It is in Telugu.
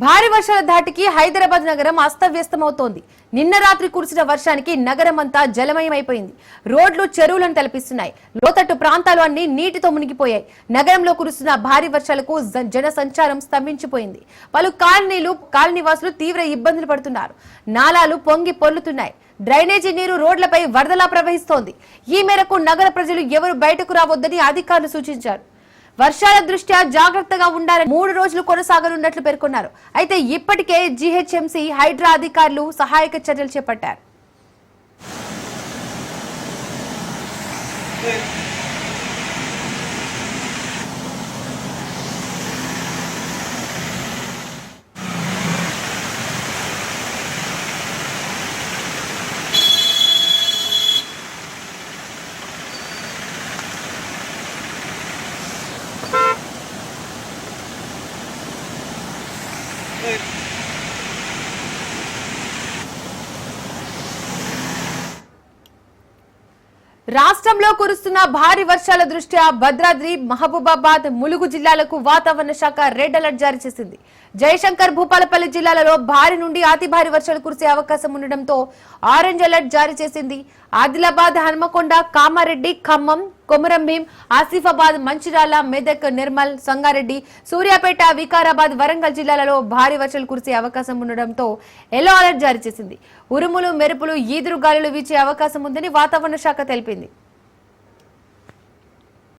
భారీ వర్షాల ధాటికి హైదరాబాద్ నగరం అస్తవ్యస్తమవుతోంది. నిన్న రాత్రి కురిసిన వర్షానికి నగరం అంతా జలమయమైపోయింది. రోడ్లు చెరువులను తలపిస్తున్నాయి. లోతట్టు ప్రాంతాలు అన్ని నీటితో మునిగిపోయాయి. నగరంలో కురుస్తున్న భారీ వర్షాలకు జన సంచారం స్తంభించిపోయింది. పలు కాలనీవాసులు తీవ్ర ఇబ్బందులు పడుతున్నారు. నాలాలు పొంగి పొర్లుతున్నాయి. డ్రైనేజీ నీరు రోడ్లపై వరదలా ప్రవహిస్తోంది. ఈ మేరకు నగర ప్రజలు ఎవరు బయటకు రావద్దని అధికారులు సూచించారు. వర్షాల దృష్ట్యా జాగ్రత్తగా ఉండాలని 3 రోజులు కొనసాగనున్నట్లు పేర్కొన్నారు. అయితే ఇప్పటికే జీహెచ్ఎంసీ, హైడ్రా అధికారులు సహాయక చర్యలు చేపట్టారు. రాష్ట్రంలో కురుస్తున్న భారీ వర్షాల దృష్ట్యా భద్రాద్రి, మహబూబాబాద్, ములుగు జిల్లాలకు వాతావరణ శాఖ రెడ్ అలర్ట్ జారీ చేసింది. జయశంకర్, భూపాలపల్లి జిల్లాలలో భారీ నుండి అతి భారీ వర్షాలు కురిసే అవకాశం ఉండడంతో ఆరెంజ్ అలర్ట్ జారీ చేసింది. ఆదిలాబాద్, హన్మకొండ, కామారెడ్డి, ఖమ్మం, కొమురంభీం, ఆసిఫాబాద్, మంచిర్యాల, మెదక్, నిర్మల్, సంగారెడ్డి, సూర్యాపేట, వికారాబాద్, వరంగల్ జిల్లాలలో భారీ వర్షాలు కురిసే అవకాశం ఉండడంతో ఎల్లో అలర్ట్ జారీ చేసింది. ఉరుములు, మెరుపులు, ఈదురు గాలులు వీచే అవకాశం ఉందని వాతావరణ శాఖ తెలిపింది.